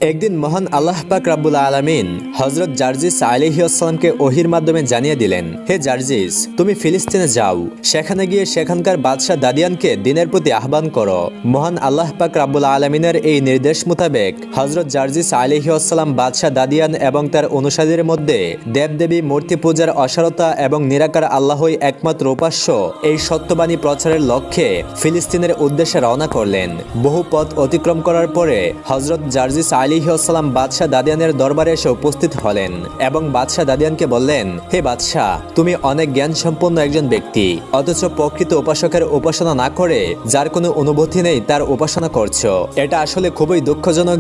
একদিন মহান আল্লাহ পাক রাব্বুল আলামিন হযরত জার্জিস আলাইহিস সালামকে ওহীর মাধ্যমে জানিয়ে দিলেন, হে জার্জিস, তুমি ফিলিস্তিনে যাও, সেখানে গিয়ে সেখানকার বাদশাহ দাদিয়ানকে দ্বীনের প্রতি আহ্বান করো। মহান আল্লাহ পাক রাব্বুল আলামিনের এই নির্দেশ মোতাবেক হযরত জার্জিস আলাইহিস সালাম বাদশাহ দাদিয়ান এবং তার অনুসারীদের মধ্যে দেবদেবী মূর্তি পূজার অসারতা এবং নিরাকার আল্লাহই একমাত্র উপাস্য এই সত্যবাণী প্রচারের লক্ষ্যে ফিলিস্তিনের উদ্দেশ্যে রওনা করলেন। বহু পথ অতিক্রম করার পরে হযরত জার্জিস আলাইহিস সালাম বাদশাহ দাদিয়ানের দরবারে এসে উপস্থিত হলেন এবং বাদশাহ দাদিয়ানকে বললেন, হে বাদশাহ, তুমি অনেক জ্ঞান সম্পন্ন একজন ব্যক্তি, অথচ প্রকৃত উপাসকের উপাসনা না করে যার কোনো অনুভূতি নেই তার উপাসনা করছো। এটা আসলে খুবই দুঃখজনক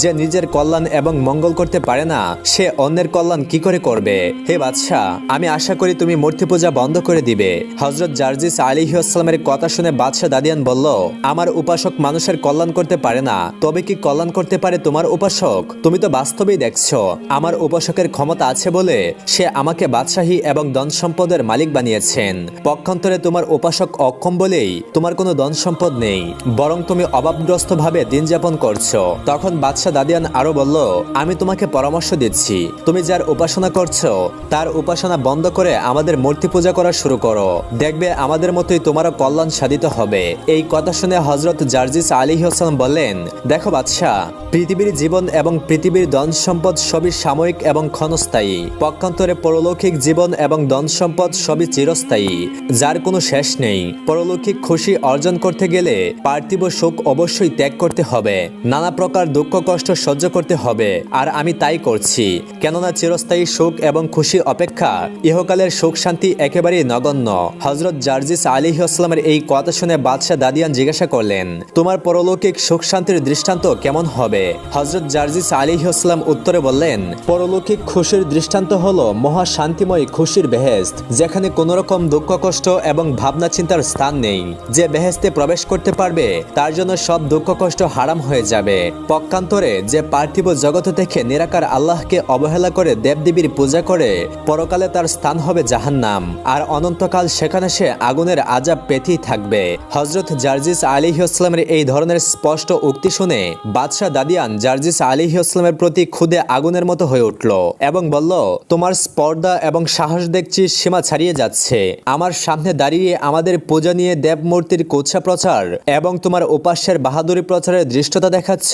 যে নিজের কল্যাণ এবং মঙ্গল করতে পারে না, সে অন্যের কল্যাণ কি করে করবে। হে বাদশাহ, আমি আশা করি তুমি মূর্তি পূজা বন্ধ করে দিবে। হযরত জার্জিস আলাইহিস সালামের কথা শুনে বাদশাহ দাদিয়ান বলল, আমার উপাসক মানুষের কল্যাণ করতে পারে না, তবে কি কল্যাণ করতে পারে তোমার উপাসক? তুমি তো বাস্তবেই দেখছো আমার উপাসকের ক্ষমতা আছে বলে সে আমাকে বাদশাহী এবং ধন সম্পদের মালিক বানিয়েছেন। পক্ষান্তরে তোমার উপাসক অক্ষম বলেই তোমার কোনো ধন সম্পদ নেই, বরং তুমি অভাবগ্রস্ত ভাবে দিন যাপন করছো। তখন বাদশাহ দাদিয়ান আরো বলল, আমি তোমাকে পরামর্শ দিচ্ছি, তুমি যার উপাসনা করছো তার উপাসনা বন্ধ করে আমাদের মূর্তি পূজা করা শুরু করো, দেখবে আমাদের মতোই তোমারও কল্যাণ সাধিত হবে। এই কথা শুনে হযরত জার্জিস আলাইহিস সালাম বললেন, দেখো বাদশাহ, পৃথিবীর জীবন এবং পৃথিবীর ধন সম্পদ সবই সাময়িক এবং ক্ষণস্থায়ী, পক্ষান্তরে পরলৌকিক জীবন এবং ধন সম্পদ সবই চিরস্থায়ী, যার কোনো শেষ নেই। পরলৌকিক খুশি অর্জন করতে গেলে পার্থিব সুখ অবশ্যই ত্যাগ করতে হবে, নানা প্রকার দুঃখ কষ্ট সহ্য করতে হবে, আর আমি তাই করছি। কেননা চিরস্থায়ী সুখ এবং খুশি অপেক্ষা ইহকালের সুখ শান্তি একেবারেই নগণ্য। হযরত জার্জিস আলাইহিস সালামের এই কথা শুনে বাদশাহ দাদিয়ান জিজ্ঞাসা করলেন, তোমার পরলৌকিক সুখ শান্তির দৃষ্টান্ত কেমন হবে? হযরত জার্জিস আলাইহিস সালাম উত্তরে বললেন, পরলৌকিক খুশির দৃষ্টান্ত হলো মহা শান্তিময় খুশির বেহেশত, যেখানে কোনো রকম দুঃখ কষ্ট এবং ভাবনা চিন্তার স্থান নেই। যে বেহেশতে প্রবেশ করতে পারবে তার জন্য সব দুঃখ কষ্ট হারাম হয়ে যাবে। পক্ষান্তরে যে পার্থিব জগৎ থেকে নিরাকার আল্লাহকে অবহেলা করে দেবদেবীর পূজা করে, পরকালে তার স্থান হবে জাহান্নাম, আর অনন্তকাল সেখানে সে আগুনের আযাব পেতেই থাকবে। হযরত জার্জিস আলাইহিস সালামের এই ধরনের স্পষ্ট উক্তি শুনে বাদশাহ দাদিয়ান জার্জিস আলাইহিস সালামের প্রতি খুদে আগুনের মতো হয়ে উঠল এবং বলল, তোমার স্পর্ধা এবং সাহস দেখছি সীমা ছাড়িয়ে যাচ্ছে। আমার সামনে দাঁড়িয়ে আমাদের পূজা নিয়ে দেবমূর্তির কুৎসা প্রচার এবং তোমার উপাস্যের বাহাদুরি প্রচারের দৃষ্টতা দেখাচ্ছ।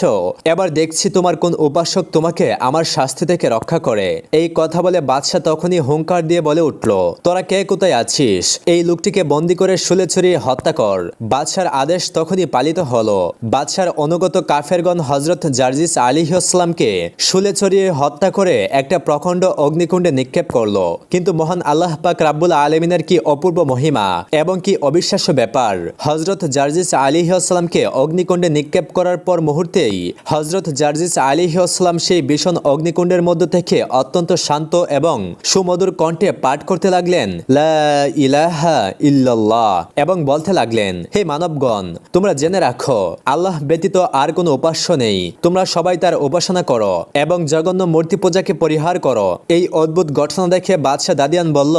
এবার দেখছি তোমার কোন উপাসক তোমাকে আমার শাস্তি থেকে রক্ষা করে। এই কথা বলে বাদশাহ তখনই হুঙ্কার দিয়ে বলে উঠল, তোরা কে কোথায় আছিস? এই লোকটিকে বন্দী করে শুলে ছড়িয়ে হত্যা কর। বাদশার আদেশ তখনই পালিত হলো। বাদশার অনুগত কাফেরগণ হযরত জার্জিস আলাইহিস সালামকে শুলে ছড়িয়ে হত্যা করে একটা প্রখণ্ড অগ্নিকুণ্ডে নিক্ষেপ করলো। কিন্তু মহান আল্লাহ পাক রাব্বুল আলামিনের কি অপূর্ব মহিমা এবং কি অবিশ্বাস্য ব্যাপার! হযরত জার্জিস আলাইহিস সালামকে অগ্নিকুণ্ডে নিক্ষেপ করার পর মুহূর্তেই হযরত জার্জিস আলাইহিস সালাম সেই ভীষণ অগ্নিকুণ্ডের মধ্য থেকে অত্যন্ত শান্ত এবং সুমধুর কণ্ঠে পাঠ করতে লাগলেন, লা ইলাহা ইল্লাল্লাহ, এবং বলতে লাগলেন, হে মানবগণ, তোমরা জেনে রাখো, আল্লাহ ব্যতীত আর কোনো উপাস্য নেই। তোমরা সবাই তার উপাসনা করো এবং জঘন্য মূর্তি পূজাকে পরিহার করো। এই অদ্ভুত ঘটনা দেখে বাদশাহ দাদিয়ান বলল,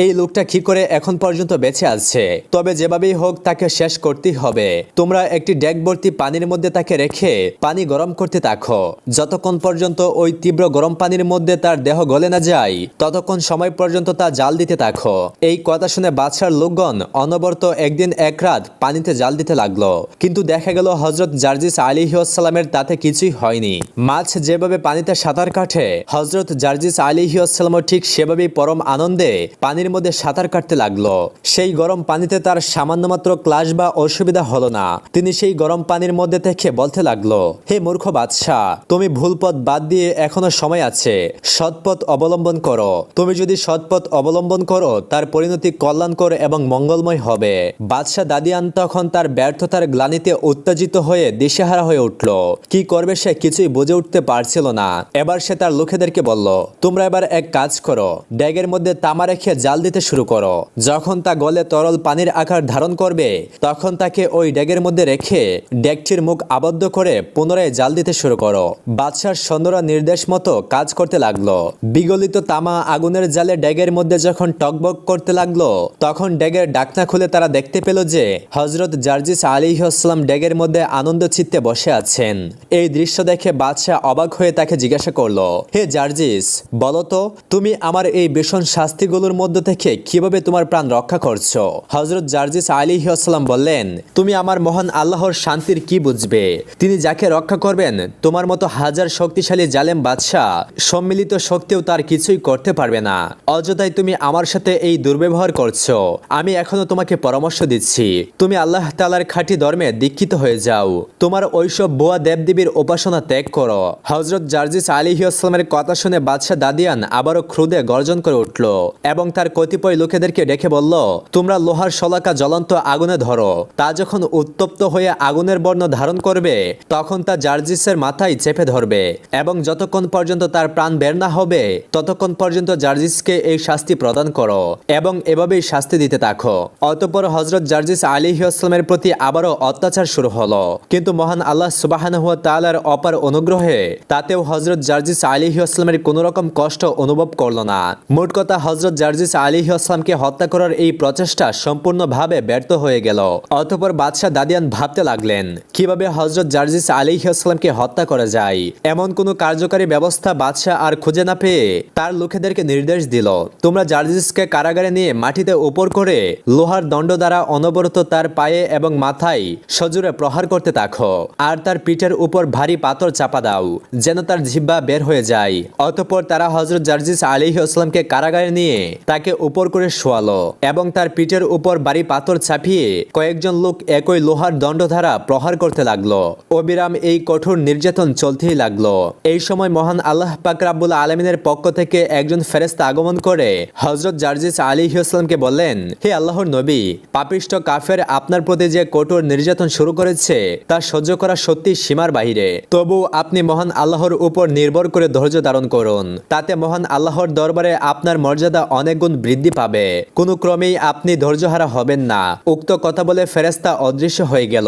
এই লোকটা কি করে এখন পর্যন্ত বেঁচে আছে? তবে যেভাবেই হোক তাকে শেষ করতেই হবে। তোমরা একটি ডেক ভর্তি পানির মধ্যে তাকে রেখে পানি গরম করতে থাকো। যতক্ষণ পর্যন্ত ওই তীব্র গরম পানির মধ্যে তার দেহ গলে না যায়, ততক্ষণ সময় পর্যন্ত তা জাল দিতে থাকো। এই কথা শুনে বাদশার লোকগণ অনবরত একদিন এক রাত পানিতে জাল দিতে লাগলো। কিন্তু দেখা গেল হযরত জার্জিস আলাইহিস সালামের তাতে কিছুই হয়নি। মাছ যেভাবে পানিতে সাঁতার কাটে, হযরত জার্জিস আলাইহিস সালামও ঠিক সেভাবেই পরম আনন্দে পানির মধ্যে সাঁতার কাটতে লাগলো। সেই গরম পানিতে তার সামান্য মাত্র ক্লাস বা অসুবিধা হলো না। তিনি সেই গরম পানির মধ্যে থেকে বলতে লাগলো, হে মূর্খ বাদশাহ, তুমি ভুল পথ বাদ দিয়ে এখনো সময় আছে, সৎপথ অবলম্বন করো। তুমি যদি সৎপথ অবলম্বন করো তার পরিণতি কল্যাণকর এবং মঙ্গলময় হবে। বাদশাহ দাদিয়ান তখন তার ব্যর্থতার গ্লানিতে উত্তেজিত হয়ে দিশেহারা হয়ে উঠল। কি করবে সে কিছুই বুঝে উঠতে পারছিল না। এবার সে তার লোকেদেরকে বলল, তোমরা এবার এক কাজ করো, ড্যাগের মধ্যে তামা রেখে জাল দিতে শুরু করো। যখন তা গলে তরল পানির আকার ধারণ করবে, তখন তাকে ওই ড্যাগের মধ্যে রেখে ড্যাগটির মুখ আবদ্ধ করে পুনরায় জাল দিতে শুরু করো। বাদশার সৈন্যরা নির্দেশ মতো কাজ করতে লাগলো। বিগলিত তামা আগুনের জালে ড্যাগের মধ্যে যখন টকবক করতে লাগলো, তখন ড্যাগের ঢাকনা খুলে তারা দেখতে পেল যে হযরত জার্জিস আলাইহিস সালাম ড্যাগের মধ্যে আনন্দ চিত্তে বসে আছেন। এই দৃশ্য দৃশ্য দেখে বাদশাহ অবাক হয়ে তাকে জিজ্ঞাসা করলো, হে জার্জিস, বলো তো তুমি আমার এই ভীষণ শাস্তিগুলোর মধ্য থেকে কিভাবে তোমার প্রাণ রক্ষা করছো? হযরত জার্জিস আলাইহিস সালাম বললেন, তুমি আমার মহান আল্লাহর শান্তির কি বুঝবে? তিনি যাকে রক্ষা করবেন তোমার মতো হাজার শক্তিশালী জালেম বাদশাহ সম্মিলিত শক্তিও তার কিছুই করতে পারবে না। অযথাই তুমি আমার সাথে এই দুর্ব্যবহার করছো। আমি এখনো তোমাকে পরামর্শ দিচ্ছি, তুমি আল্লাহ তাআলার খাঁটি ধর্মে দীক্ষিত হয়ে যাও। তোমার ওইসব ভুয়া দেবদেবীর উপাসনা ত্যাগ করো। হযরত জার্জিস আলাইহিস সালামের কথা শুনে বাদশাহ দাদিয়ান আবারও ক্রোধে গর্জন করে উঠল এবং তার কতিপয় লোকেদেরকে ডেকে বলল, তোমরা লোহার শলাকা জ্বলন্ত আগুনে ধরো। তা যখন উত্তপ্ত হয়ে আগুনের বর্ণ ধারণ করবে তখন তা জার্জিসের মাথায় চেপে ধরবে এবং যতক্ষণ পর্যন্ত তার প্রাণ বের না হবে ততক্ষণ পর্যন্ত জার্জিসকে এই শাস্তি প্রদান করো এবং এভাবেই শাস্তি দিতে থাকো। অতঃপর হযরত জার্জিস আলাইহিস সালামের প্রতি আবারও অত্যাচার শুরু হলো, কিন্তু মহান আল্লাহ সুবহানাহু ওয়া তাআলার অপার অনুগ্রহে তাতেও হযরত জার্জিস আলাইহিস সালামের কোনো রকম কষ্ট অনুভব করল না। মোট কথা, হযরত জার্জিস আলাইহিস সালামকে হত্যা করার এই প্রচেষ্টা সম্পূর্ণভাবে ব্যর্থ হয়ে গেল। অতঃপর বাদশাহ দাদিয়ান ভাবতে লাগলেন কিভাবে হযরত জার্জিস আলাইহিস সালামকে হত্যা করা যায়। এমন কোনো কার্যকারী ব্যবস্থা বাদশাহ আর খুঁজে না পেয়ে তার লোকেদেরকে নির্দেশ দিল, তোমরা জার্জিসকে কারাগারে নিয়ে মাটিতে উপর করে লোহার দণ্ড দ্বারা অনবরত তার পায়ে এবং মাথায় সজোরে প্রহার করতে থাকো আর তার পিঠের উপর ভারী পাথর চাপা দাও যেন তার জিহ্বা বের হয়ে যায়। অতঃপর তারা হযরত জার্জিস আলাইহিস সালামকে কারাগারে নিয়ে তাকে উপর করে শোয়ালো এবং তার পিঠের উপর ভারী পাথর চাপিয়ে কয়েকজন লোক একই লোহার দণ্ড দ্বারা প্রহার করতে লাগলো। অবিরাম এই কঠোর নির্যাতন চলতেই লাগলো। এই সময় মহান আল্লাহ পাক রাব্বুল আলামিনের পক্ষ থেকে একজন ফেরেশতা আগমন করে হযরত জার্জিস আলাইহিস সালামকে বললেন, হে আল্লাহর নবী, পাপিষ্ঠ কাফের আপনার প্রতি যে কঠোর নির্যাতন শুরু করেছে তা সহ্য করা সত্যি সীমার বাইরে। তবু আপনি মহান আল্লাহর উপর নির্ভর করে ধৈর্য ধারণ করুন, তাতে মহান আল্লাহর দরবারে আপনার মর্যাদা অনেক গুণ বৃদ্ধি পাবে। কোনো ক্রমেই আপনি ধৈর্যহারা হবেন না। উক্ত কথা বলে ফেরেশতা অদৃশ্য হয়ে গেল।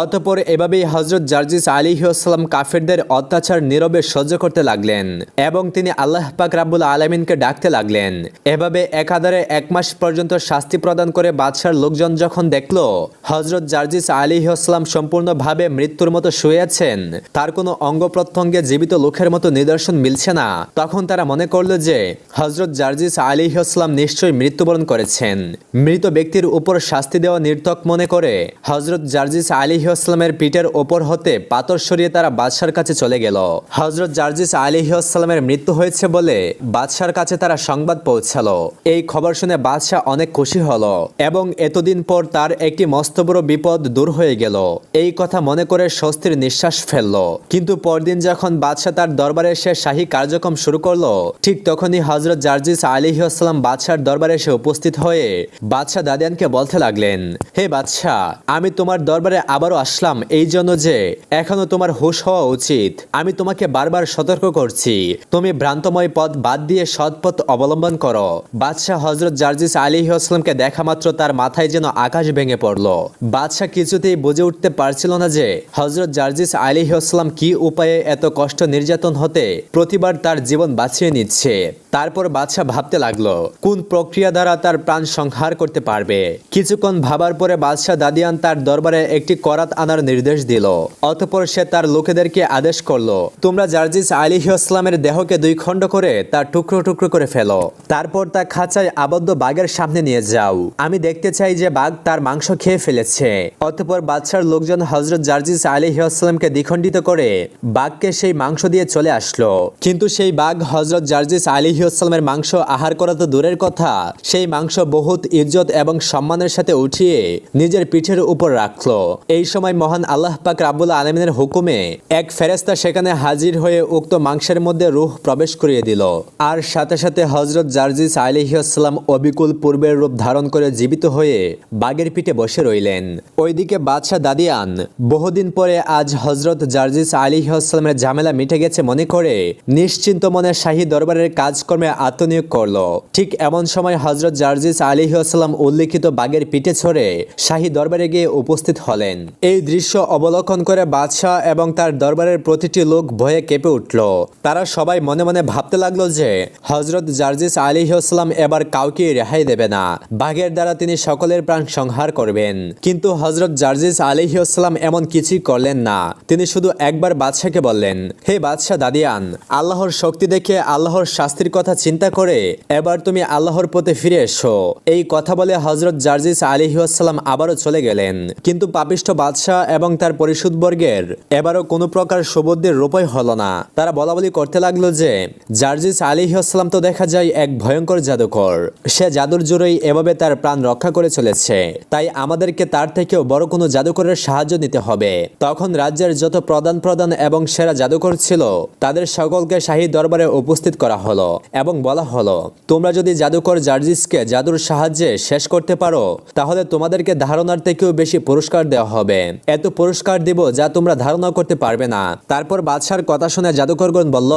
অতঃপর এভাবেই হযরত জার্জিস আলাইহিস সালাম কাফেরদের অত্যাচার নীরবে সহ্য করতে লাগলেন এবং তিনি আল্লাহ পাক রাব্বুল আলামিনকে ডাকতে লাগলেন। এভাবে একাধারে 1 মাস পর্যন্ত শাস্তি প্রদান করে বাদশার লোকজন যখন দেখল হযরত জার্জিস আলাইহিস সালাম সম্পূর্ণভাবে মৃত্যুর মতো শুয়ে আছেন, তার কোনো অঙ্গ প্রত্যঙ্গে জীবিত লোকের মতো নিদর্শন মিলছে না, তখন তারা মনে করল যে হযরত জার্জিস আলাইহিস সালাম নিশ্চয়ই মৃত্যুবরণ করেছেন। মৃত ব্যক্তির উপর শাস্তি দেওয়া নির্থক মনে করে হযরত জার্জিস আলাইহিস সালামের পিঠের ওপর হতে পাথর সরিয়ে তারা বাদশার কাছে চলে গেল। হযরত জার্জিস আলাইহিস সালামের মৃত্যু হয়েছে বলে বাদশার কাছে তারা সংবাদ পৌঁছালো। এই খবর শুনে বাদশাহ অনেক খুশি হলো এবং এতদিন পর তার একটি মস্ত বড় বিপদ দূর হয়ে গেল এই কথা মনে করে স্বস্তির নিঃশ্বাস ফেলল। কিন্তু পরদিন যখন বাদশাহ তার দরবারে এসে শাহী কার্যক্রম শুরু করলো, ঠিক তখনই হযরত জার্জিস আলাইহিস সালাম বাদশার দরবারে এসে উপস্থিত হয়ে বাদশাহ দাদিয়ানকে বলতে লাগলেন, হে বাদশাহ, আমি তোমার দরবারে আবারও আসলাম এই জন্য যে এখনো তোমার হুঁশ হওয়া উচিত। আমি তোমাকে বারবার সতর্ক করছি, তুমি ভ্রান্তময় পথ বাদ দিয়ে সৎ পথ অবলম্বন করো। বাদশাহ হযরত জার্জিস আলাইহিস সালামকে দেখা মাত্র তার মাথায় যেন আকাশ ভেঙে পড়ল। বাদশাহ কিছুতেই বুঝে উঠতে পারছিল না যে হযরত জার্জিস আলাইহিস সালাম কি উপায়ে এত কষ্ট নির্যাতন হতে প্রতিবার তার জীবন বাঁচিয়ে নিচ্ছে। তারপর বাদশাহ ভাবতে লাগলো কোন প্রক্রিয়া দ্বারা তার প্রাণ সংহার করতে পারবে। কিছুক্ষণ ভাবার পরে বাদশাহ দাদিয়ান তার দরবারে একটি করাত আনার নির্দেশ দিল। অতঃপর সে তার লোকেদেরকে আদেশ করলো, তোমরা জার্জিস আলাইহিস সালামের দেহকে 2 খণ্ড করে তার টুকরো টুকরো করে ফেলো। তারপর তা খাঁচায় আবদ্ধ বাঘের সামনে নিয়ে যাও। আমি দেখতে চাই যে বাঘ তার মাংস খেয়ে ফেলেছে। অতঃপর বাদশার লোকজন হযরত জার্জিস আলাইহিস সালামকে দ্বিখণ্ডিত করে বাঘকে সেই মাংস দিয়ে চলে আসলো। কিন্তু সেই বাঘ হযরত জার্জিস আলাইহিস সালামের মাংস আহার করা তো দূরের কথা, সেই মাংস বহুত ইজ্জত এবং সম্মানের সাথে উঠিয়ে নিজের পিঠের উপর রাখলো। এই সময় মহান আল্লাহ পাক রাব্বুল আলামিনের হুকুমে এক ফেরেশতা সেখানে হাজির হয়ে উক্ত মাংসের মধ্যে রূহ প্রবেশ করিয়ে দিল আর সাথে সাথে হযরত জার্জিস আলাইহিস সালাম অবিকুল পূর্বের রূপ ধারণ করে জীবিত হয়ে বাঘের পিঠে বসে রইলেন। ওইদিকে বাদশাহ দাদিয়ান বহুদিন পরে আজ হযরত জার্জিস আলাইহিস সালামের ঝামেলা মিটে গেছে মনে করে নিশ্চিন্ত মনে শাহী দরবারের কাজকর্মে আত্মনিয়োগ করলো। ঠিক এমন সময় হযরত জার্জিস আলাইহিস সালাম উল্লেখিত বাঘের পিঠে চড়ে শাহী দরবারে গিয়ে উপস্থিত হলেন। এই দৃশ্য অবলোকন করে বাদশাহ এবং তার দরবারের প্রতিটি লোক ভয়ে কেঁপে উঠল। তারা সবাই মনে মনে ভাবতে লাগলো যে হযরত জার্জিস আলাইহিস সালাম এবার কাউকে রেহাই দেবে না, বাঘের দ্বারা তিনি সকলের প্রাণ সংহার করবেন। কিন্তু হযরত জার্জিস আলাইহিস সালাম এমন কিছুই করলেন না। তিনি শুধু একবার বাদশাকে বললেন, হে বাদশাহ দাদিয়ান, আল্লাহর শক্তি দেখে আল্লাহর শাস্তির কথা চিন্তা করে এবার তুমি আল্লাহর পথে ফিরে এসো। এই কথা বলে হযরত জার্জিস আলাইহিসসালাম আবারও চলে গেলেন। কিন্তু পাপিষ্ঠ বাদশাহ এবং তার পরিষদবর্গের এবারও কোনো প্রকার সুবুদ্ধির রূপই হলো না। তারা বলাবলি করতে লাগলো যে জার্জিস আলাইহিসসালাম তো দেখা যায় এক ভয়ঙ্কর জাদুকর, সে জাদুর জোরেই এভাবে তার প্রাণ রক্ষা করে চলেছে, তাই আমাদেরকে তার থেকেও বড় কোনো জাদুকরের সাহায্য নিতে হবে। তখন রাজ্যের যত প্রধান এবং সেরা জাদুকর ছিল তাদের সকলকে শাহী দরবারে উপস্থিত করা হলো এবং বলা হলো, তোমরা যদি জাদুকর জার্জিসকে জাদুর সাহায্যে শেষ করতে পারো তাহলে তোমাদেরকে ধারণার থেকেও বেশি পুরস্কার দেওয়া হবে। এত পুরস্কার দিব যা তোমরা ধারণা করতে পারবে না। তারপর বাদশার কথা শুনে জাদুকরগণ বলল,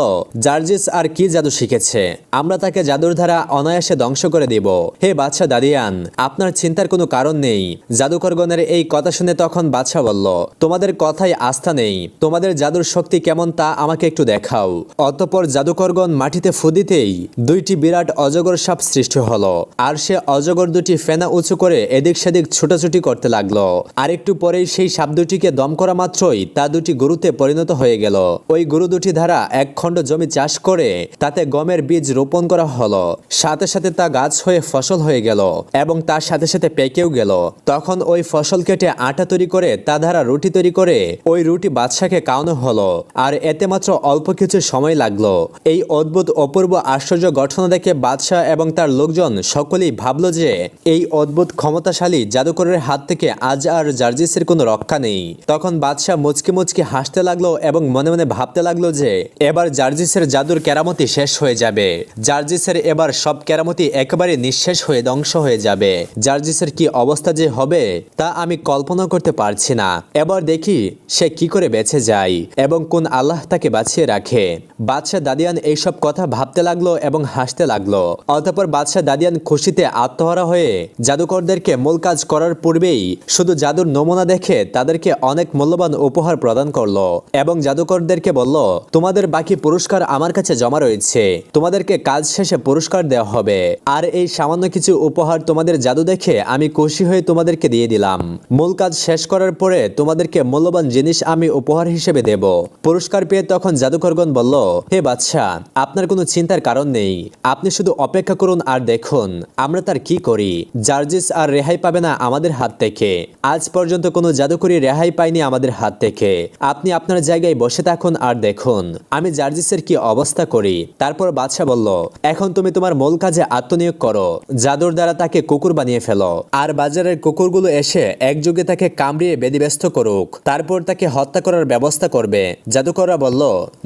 জার্জিস আর কি জাদু শিখেছে, আমরা তাকে জাদুর দ্বারা অনায়াসে ধ্বংস করে দিব। হে বাদশাহ দাদিয়ান, আপনার চিন্তার কোনো কারণ নেই। জাদুকরগণের এই কথা শুনে তখন বাদশাহ বলল, তোমাদের কথায় আস্থা নেই, তোমাদের জাদুর শক্তি কেমন তা আমাকে একটু দেখাও। অতঃপর জাদুকরগণ মাটিতে ফু দিতেই দুইটি বিরাট অজগর সাপ সৃষ্টি হলো, আর সে অজগর দুটি ফেনা উঁচু করে এদিক সেদিক ছুটাছুটি করতে লাগলো। আর একটু পরেই সেই সাপ দুটিকে দম করা মাত্রই তা দুটি গরুতে পরিণত হয়ে গেল। ওই গরু দুটি দ্বারা এক খণ্ড জমি চাষ করে তাতে গমের বীজ রোপণ করা হলো। সাথে সাথে তা গাছ হয়ে ফসল হয়ে গেল এবং তার সাথে সাথে পেকেও গেল। তখন ওই ফসল কেটে আটা তৈরি করে তা দ্বারা রুটি তৈরি করে ওই রুটি বাদশাকে খাওয়ানো হলো। আর এতে মাত্র অল্প কিছু সময় লাগলো। এই অদ্ভুত অপূর্ব আশ্চর্য ঘটনা দেখে বাদশাহ এবং তার লোকজন সকলেই ভাবলো যে এই অদ্ভুত ক্ষমতাশালী জাদুকরের হাত থেকে আজ আর জার্জিসের কোনো রক্ষা নেই। তখন বাদশাহ মুচকি মুচকি হাসতে লাগলো এবং মনে মনে ভাবতে লাগলো যে এবার জার্জিসের জাদুর কেরামতি শেষ হয়ে যাবে। জার্জিসের এবার সব কেরামতি একেবারে নিঃশেষ হয়ে ধ্বংস হয়ে যাবে। জার্জিসের কি অবস্থা যে হবে তা আমি কল্পনা করতে পারছি না। এবার দেখি সে কি করে বেঁচে যায় এবং কোন আল্লাহ তাকে বাঁচিয়ে রাখে। বাদশাহ দাদিয়ান এইসব কথা ভাবতে লাগলো এবং হাসতে লাগলো। অতঃপর বাদশাহ দাদিয়ান খুশিতে আত্মহারা হয়ে জাদুকরদেরকে মূল কাজ করার পূর্বেই শুধু জাদুর নমুনা দেখে তাদেরকে অনেক মূল্যবান উপহার প্রদান করলো এবং জাদুকরদেরকে বলল, তোমাদের বাকি পুরস্কার আমার কাছে জমা রয়েছে, তোমাদেরকে কাজ শেষে পুরস্কার দেওয়া হবে। আর এই সামান্য কিছু উপহার তোমাদের জাদু দেখে আমি খুশি হয়ে তোমাদেরকে দিয়ে দিলাম। মূল কাজ শেষ করার পরে তোমাদেরকে মূল্যবান জিনিস আমি উপহার হিসেবে দেব। পুরস্কার পেয়ে তখন জাদুকরগণ বলল, হে বাদশাহ, আপনার কোনো চিন্তার কারণ নেই, আপনি শুধু অপেক্ষা করুন আর দেখুন আমরা তার কি করি। জার্জিস আর রেহাই পাবে না আমাদের হাত থেকে। আজ পর্যন্ত কোনো জাদুকরী রেহাই পায়নি আমাদের হাত থেকে। আপনি আপনার জায়গায় বসে থাকুন আর দেখুন আমি জার্জিসের কি অবস্থা করি। তারপর বাদশাহ বলল, এখন তুমি তোমার মূল কাজে আত্মনিয়োগ করো, জাদুর দ্বারা তাকে কুকুর বানিয়ে ফেলো আর বাজারের কুকুরগুলো এসে একযোগে তাকে কামড়িয়ে বেদিব্যস্ত করুক, তারপর তাকে হত্যা করার ব্যবস্থা করবে। জাদুকররা বলল,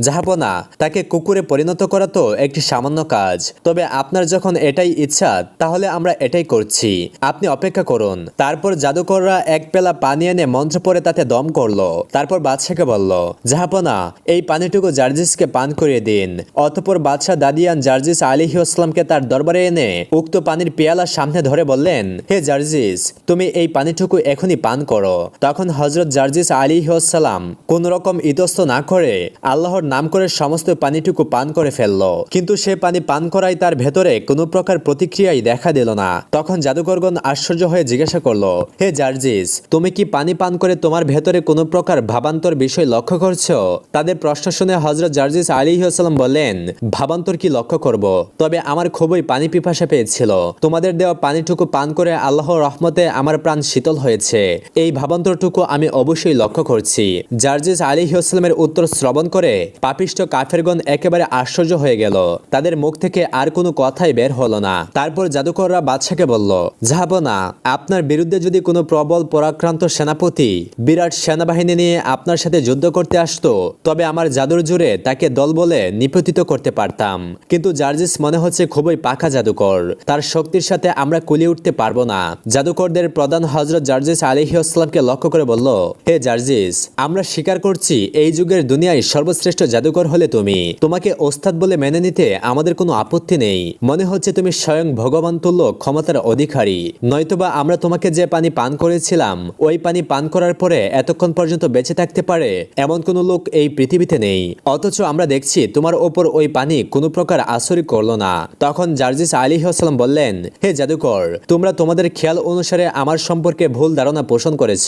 জাহাপনা, তাকে কুকুরে পরিণত করা তো একটি সামান্য কাজ, তবে আপনার যখন এটাই ইচ্ছা তাহলে আমরা এটাই করছি, আপনি অপেক্ষা করুন। তারপর জাদুকররা এক পেলা পানি এনে মন্ত্র পরে তাতে দম করলো। তারপর বাদশাকে বলল, জাহাপনা, এই পানিটুকু জার্জিসকে পান করিয়ে দিন। অতঃপর বাদশাহ দাদিয়ান জার্জিস আলাইহিসসালামকে তার দরবারে এনে উক্ত পানির পেয়ালা সামনে ধরে বললেন, হে জার্জিস, তুমি এই পানিটুকু এখনই পান করো। তখন হযরত জার্জিস আলাইহিসসালাম কোন রকম ইতস্ত না করে আল্লাহর নাম করে সমস্ত পানিটুকু পান করে ফেলল। কিন্তু সে পানি পান করায় তার ভেতরে কোনো প্রকার প্রতিক্রিয়াই দেখা দিল না। তখন জাদুকরগণ আশ্চর্য হয়ে জিজ্ঞাসা করলো, হে জার্জিস, তুমি কি পানি পান করে তোমার ভেতরে কোনো প্রকার ভাবান্তর বিষয় লক্ষ্য করছো? তাদের প্রশ্ন শুনে হযরত জার্জিস আলাইহিসসালাম বললেন, ভাবান্তর কি লক্ষ্য করব, তবে আমার খুবই পানি পিপাসা পেয়েছিল। তোমাদের দেওয়া পানিটুকু পান করে আল্লাহর রহমতে আমার প্রাণ শীতল হয়েছে। এই ভাবান্তরটুকু আমি অবশ্যই লক্ষ্য করছি। জার্জিস আলাইহিসসালামের উত্তর শ্রবণ করে পাপিষ্ঠ কাফেরগণ একেবারে আশ্চর্য হয়ে গেল। তাদের মুখ থেকে আর কোনো কথাই বের হলো না। তারপর জাদুকররা বাদশাকে বলল, জাহাপনা, আপনার বিরুদ্ধে যদি কোনো প্রবল পরাক্রান্ত সেনাপতি বিরাট সেনাবাহিনী নিয়ে আপনার সাথে যুদ্ধ করতে আসতো তবে আমার জাদুর জোরে তাকে দল বলে নিপতিত করতে পারতাম। কিন্তু জার্জিস মনে হচ্ছে খুবই পাকা জাদুকর, তার শক্তির সাথে আমরা কুলিয়ে উঠতে পারবো না। জাদুকরদের প্রধান হযরত জার্জিস আলাইহিসসালামকে লক্ষ্য করে বলল, হে জার্জিস, আমরা স্বীকার করছি এই যুগের দুনিয়ায় সর্বশ্রেষ্ঠ জাদুকর হলে তুমি। তোমাকে ওস্তাদ বলে মেনে নিতে আমাদের কোনো আপত্তি নেই। মনে হচ্ছে তুমি স্বয়ং ভগবান তুল্য ক্ষমতার অধিকারী। নয়তোবা আমরা তোমাকে যে পানি পান করেছিলাম ওই পানি পান করার পরে এতক্ষণ পর্যন্ত বেঁচে থাকতে পারে এমন কোনো লোক এই পৃথিবীতে নেই। অথচ আমরা দেখছি তোমার ওপর ওই পানি কোনো প্রকার আসরই করলো না। তখন জার্জিস আলাইহিসসালাম বললেন, হে জাদুকর, তোমরা তোমাদের খেয়াল অনুসারে আমার সম্পর্কে ভুল ধারণা পোষণ করেছ।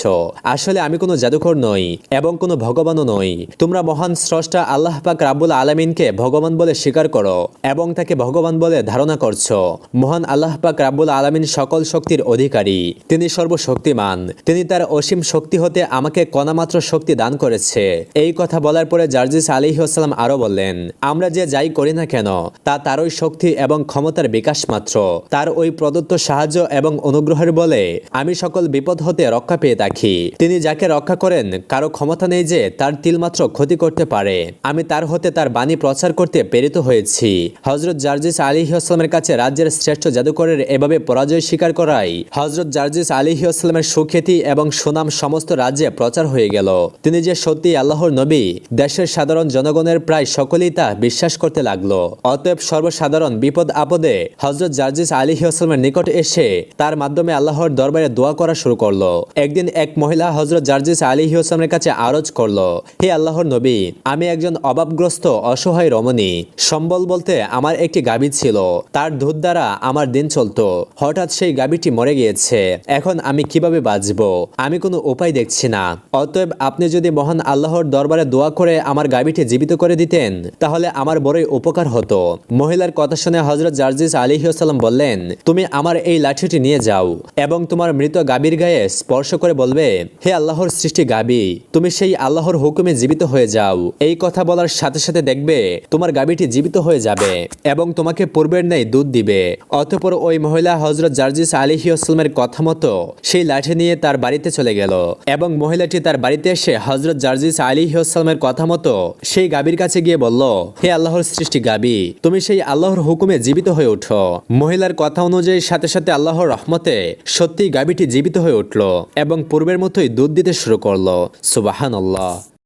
আসলে আমি কোনো জাদুকর নই এবং কোনো ভগবানও নই। তোমরা মহান স্রষ্টা আল্লাহ পাক রাব্বুল আলামিনকে ভগবান বলে স্বীকার করো এবং তাকে ভগবান বলে ধারণা করছো। মহান আল্লাহ পাক রাব্বুল আলামিন সকল শক্তির অধিকারী, তিনি সর্বশক্তিমান। তিনি তার অসীম শক্তি হতে আমাকে কণামাত্র শক্তি দান করেছে। এই কথা বলার পরে জার্জিস আলাইহিস সালাম আরো বললেন, আমরা যে যাই করি না কেন তা তারই শক্তি এবং ক্ষমতার বিকাশ মাত্র। তার ওই প্রদত্ত সাহায্য এবং অনুগ্রহের বলে আমি সকল বিপদ হতে রক্ষা পেয়ে থাকি। তিনি যাকে রক্ষা করেন কারো ক্ষমতা নেই যে তার তিলমাত্র ক্ষতি করতে পারে। আমি তার হতে তার বাণী প্রচার করতে প্রেরিত হয়েছি। হযরত জার্জিস আলাইহিস সালামের কাছে রাজ্যের শ্রেষ্ঠ জাদুকরের এভাবে পরাজয় স্বীকার করাই হযরত জার্জিস আলাইহিস সালামের সুখ্যাতি এবং সুনাম সমস্ত রাজ্যে প্রচার হয়ে গেল। তিনি যে সত্যি আল্লাহর নবী, দেশের সাধারণ জনগণের প্রায় সকলেই তা বিশ্বাস করতে লাগলো। অতএব সর্বসাধারণ বিপদ আপদে হযরত জার্জিস আলাইহিস সালামের নিকট এসে তার মাধ্যমে আল্লাহর দরবারে দোয়া করা শুরু করলো। একদিন এক মহিলা হযরত জার্জিস আলাইহিস সালামের কাছে আরজ করলো, হে আল্লাহর নবী, আমি একজন অভাবগ্রস্ত অসহায় রমণী। সম্বল বলতে আমার একটি গাভী ছিল, তার দুধ দ্বারা আমার দিন চলতো। হঠাৎ সেই গাভীটি মরে গিয়েছে। এখন আমি কিভাবে বাঁচবো? আমি কোনো উপায় দেখছি না। অতএব আপনি যদি মহান আল্লাহর দরবারে দোয়া করে আমার গাভীটি জীবিত করে দিতেন তাহলে আমার বড়ই উপকার হতো। মহিলার কথা শুনে হযরত জার্জিস আলাইহিস সালাম বললেন, তুমি আমার এই লাঠিটি নিয়ে যাও এবং তোমার মৃত গাভীর গায়ে স্পর্শ করে বলবে, হে আল্লাহর সৃষ্টি গাভী, তুমি সেই আল্লাহর হুকুমে জীবিত হয়ে যাও। এই কথা বলার সাথে সাথে দেখবে তোমার গাভীটি জীবিত হয়ে যাবে এবং তোমাকে পূর্বের ন্যায় দুধ দিবে। অতঃপর ওই মহিলা হযরত জার্জিস আলাইহিস সালামের কথা মতো সেই লাঠি নিয়ে তার বাড়িতে চলে গেল এবং মহিলাটি তার বাড়িতে এসে হযরত জার্জিস আলাইহিস সালামের কথা মতো সেই গাভীর কাছে গিয়ে বলল, হে আল্লাহর সৃষ্টি গাভী, তুমি সেই আল্লাহর হুকুমে জীবিত হয়ে ওঠো। মহিলার কথা অনুযায়ী সাথে সাথে আল্লাহর রহমতে সত্যি গাভীটি জীবিত হয়ে উঠল এবং পূর্বের মতোই দুধ দিতে শুরু করলো। সুবহানাল্লাহ।